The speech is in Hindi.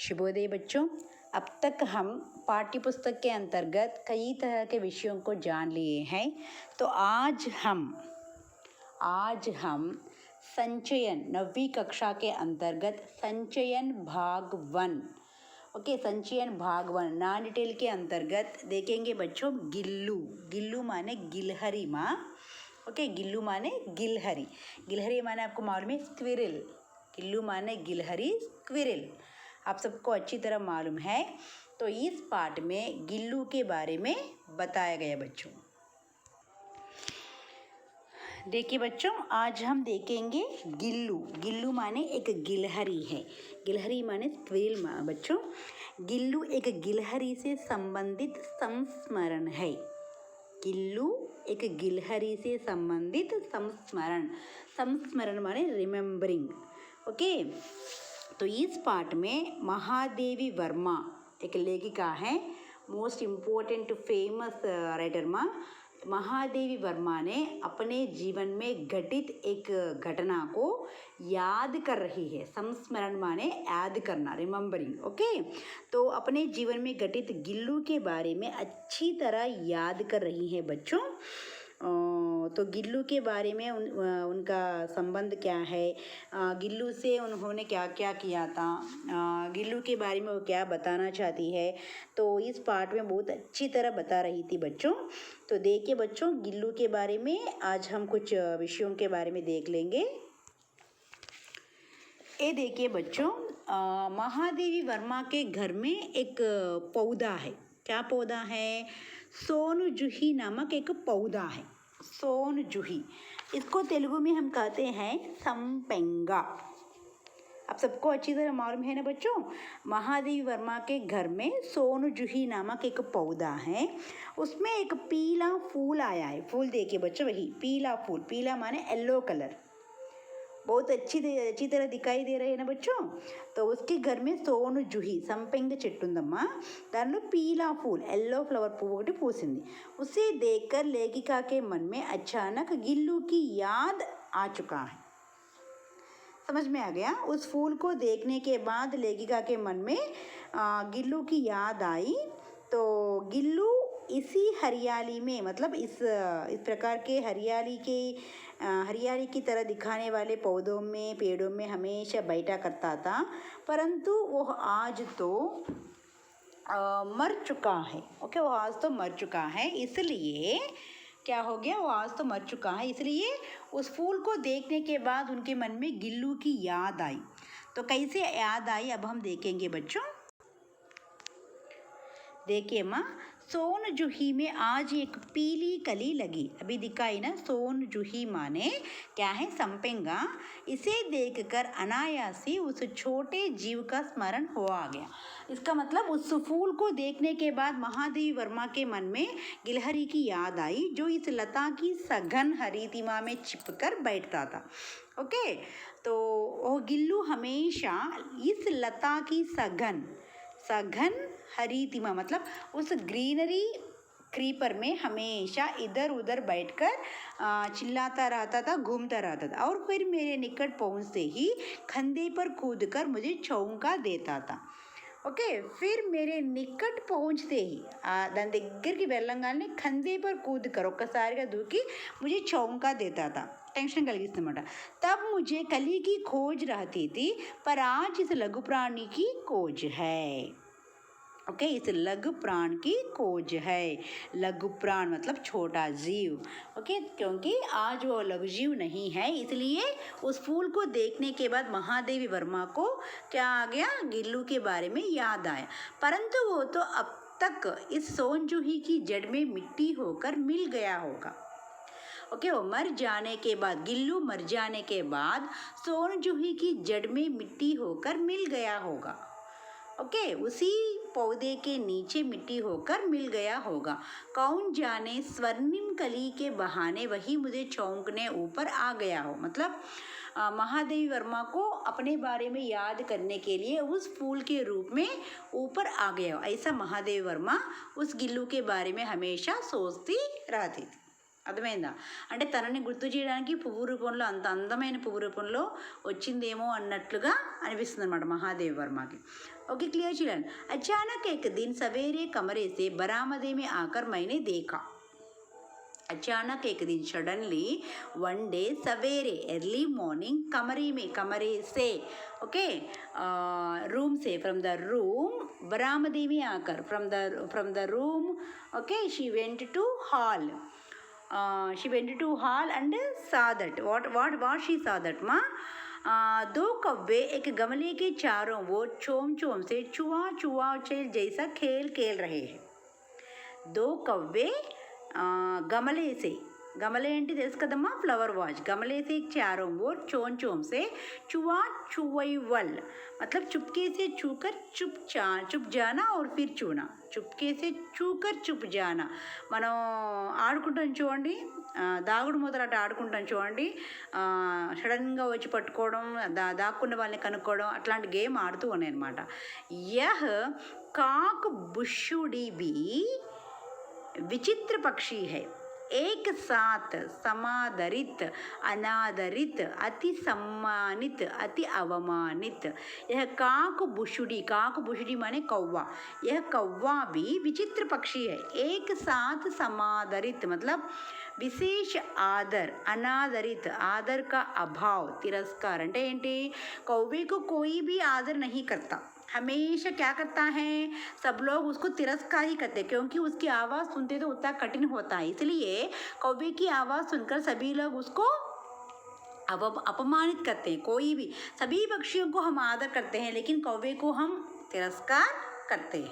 शुभोदय बच्चों। अब तक हम पाठ्य पुस्तक के अंतर्गत कई तरह के विषयों को जान लिए हैं। तो आज हम संचयन 9वीं कक्षा के अंतर्गत संचयन भाग 1 संचयन भाग 1 नॉन डिटेल के अंतर्गत देखेंगे बच्चों। गिल्लू माने गिलहरी माँ। गिल्लू माने गिलहरी। गिलहरी माने आपको मालूम है स्क्विरल। गिल्लू माने गिलहरी, स्क्विरल आप सबको अच्छी तरह मालूम है। तो इस पाठ में गिल्लू के बारे में बताया गया बच्चों। देखिए बच्चों, आज हम देखेंगे गिल्लू माने एक गिलहरी है। गिलहरी माने स्क्विरल बच्चों। गिल्लू एक गिलहरी से संबंधित संस्मरण है। गिल्लू एक गिलहरी से संबंधित संस्मरण माने रिमेम्बरिंग। तो इस पाठ में महादेवी वर्मा एक लेखिका है, मोस्ट इम्पोर्टेंट फेमस राइटर माँ। महादेवी वर्मा ने अपने जीवन में घटित एक घटना को याद कर रही है। संस्मरण माने याद करना, रिमेम्बरिंग। तो अपने जीवन में घटित गिल्लू के बारे में अच्छी तरह याद कर रही है बच्चों। तो गिल्लू के बारे में उनका संबंध क्या है, गिल्लू से उन्होंने क्या क्या किया था, गिल्लू के बारे में वो क्या बताना चाहती है, तो इस पाठ में बहुत अच्छी तरह बता रही थी बच्चों। तो देखिए बच्चों, गिल्लू के बारे में आज हम कुछ विषयों के बारे में देख लेंगे। ये देखिए बच्चों, महादेवी वर्मा के घर में एक पौधा है। क्या पौधा है? सोनजूही नामक एक पौधा है। सोनजूही, इसको तेलुगु में हम कहते हैं संपेंगा। आप सबको अच्छी तरह मालूम है ना बच्चों। महादेवी वर्मा के घर में सोनजूही नामक एक पौधा है। उसमें एक पीला फूल आया है। फूल देखिए बच्चों, वही पीला फूल। पीला माने येलो कलर, बहुत अच्छी तरह दिखाई दे रहे हैं ना बच्चों। तो उसके घर में सोनजूही संपेंग చెట్టుందమ్మా, దానిలో पीला फूल येलो फ्लावर पुవ్వు ఒకటి పూసింది। उसे देखकर लेखिका के मन में अचानक गिल्लू की याद आ चुका है। समझ में आ गया? उस फूल को देखने के बाद लेखिका के मन में गिल्लू की याद आई। तो गिल्लू इसी हरियाली में, मतलब इस प्रकार के हरियाली की तरह दिखाने वाले पौधों में, पेड़ों में हमेशा बैठा करता था। परंतु वो आज तो मर चुका है। वो आज तो मर चुका है, इसलिए क्या हो गया, वो आज तो मर चुका है, इसलिए उस फूल को देखने के बाद उनके मन में गिल्लू की याद आई। तो कैसे याद आई अब हम देखेंगे बच्चों। देखिए माँ, सोनजूही में आज एक पीली कली लगी। अभी दिखाई ना, सोनजूही माने क्या है? संपेंगा। इसे देखकर अनायासी उस छोटे जीव का स्मरण हो आ गया। इसका मतलब उस फूल को देखने के बाद महादेवी वर्मा के मन में गिलहरी की याद आई, जो इस लता की सघन हरितिमा में छिपकर बैठता था। तो वो गिल्लू हमेशा इस लता की सघन हरितिमा, मतलब उस ग्रीनरी क्रीपर में हमेशा इधर उधर बैठकर चिल्लाता रहता था, घूमता रहता था। और फिर मेरे निकट पहुंचते ही कंधे पर कूदकर मुझे चौंका देता था। फिर मेरे निकट पहुंचते ही దాని దగ్గరికి వెళ్ళంగానే కంధे पर कूदकर ఒక్కసారిగా దూకి मुझे चौंका देता था, टेंशन కలిగిస్తుందన్నమాట। तब मुझे कली की खोज रहती थी, पर आज इस लघु प्राणी की खोज है। इस लघु प्राण की खोज है। लघु प्राण मतलब छोटा जीव। क्योंकि आज वो लघु जीव नहीं है, इसलिए उस फूल को देखने के बाद महादेवी वर्मा को क्या आ गया, गिल्लू के बारे में याद आया। परंतु वो तो अब तक इस सोनजूही की जड़ में मिट्टी होकर मिल गया होगा। वो मर जाने के बाद, गिल्लू मर जाने के बाद सोनजूही की जड़ में मिट्टी होकर मिल गया होगा। उसी पौधे के नीचे मिट्टी होकर मिल गया होगा। कौन जाने स्वर्णिम कली के बहाने वही मुझे चौंकने ऊपर आ गया हो। मतलब महादेवी वर्मा को अपने बारे में याद करने के लिए उस फूल के रूप में ऊपर आ गया हो। ऐसा महादेवी वर्मा उस गिल्लू के बारे में हमेशा सोचती रहती थी। అర్థమైందా? అంటే తనని గుర్తు చేయడానికి పువ్వు రూపంలో అంత అందమైన పువ్వు రూపంలో వచ్చిందేమో అన్నట్లుగా అనిపిస్తుంది అనమాట महादेव वर्मा की। Okay clear children. अचानक एक दिन सवेरे कमरे से बरामदे में आकर मैंने देखा। अचानक एक दिन सडनली वन डे सवेरे अर्ली मॉर्निंग कमरे से ओके रूम से फ्रॉम द रूम बरामदे में आकर from the room okay she went to hall and saw that what she saw that ma दो कौवे एक गमले के चारों ओर चोम से चुआ जैसा खेल रहे हैं। दो कौवे गमले ఏంటి తెలుసు కదమ్మా फ्लावर वाच गमले से चारों ओर चोम से चुवल मतलब चुपके से छूकर चुप जाना और फिर चूना चुपके से छूकर चुप जाना। మనం ఆడుకుంటాం చూడండి దాగుడు మూతలాట ఆడుకుంటాం చూడండి సడన్గా వచ్చి పట్టుకోవడం దాక్కున్న వాళ్ళని కనుక్కోవడం అట్లాంటి గేమ్ ఆడుతూ ఉన్నాయి అనమాట। यह काक बुशुड़ी भी विचित्र पक्षी है एक साथ समादरित अनादरित अति सम्मानित अति अवमानित। यह काक बुशुड़ी माने कौवा। यह कौवा भी विचित्र पक्षी है एक साथ समादरित मतलब विशेष आदर अनादरित आदर का अभाव तिरस्कार అంటే ఏంటి कौवे को कोई भी आदर नहीं करता हमेशा क्या करता है सब लोग उसको तिरस्कार ही करते क्योंकि उसकी आवाज़ सुनते तो उतना कठिन होता है इसलिए कौवे की आवाज़ सुनकर सभी लोग उसको अपमानित करते हैं। कोई भी सभी पक्षियों को हम आदर करते हैं लेकिन कौवे को हम तिरस्कार करते हैं।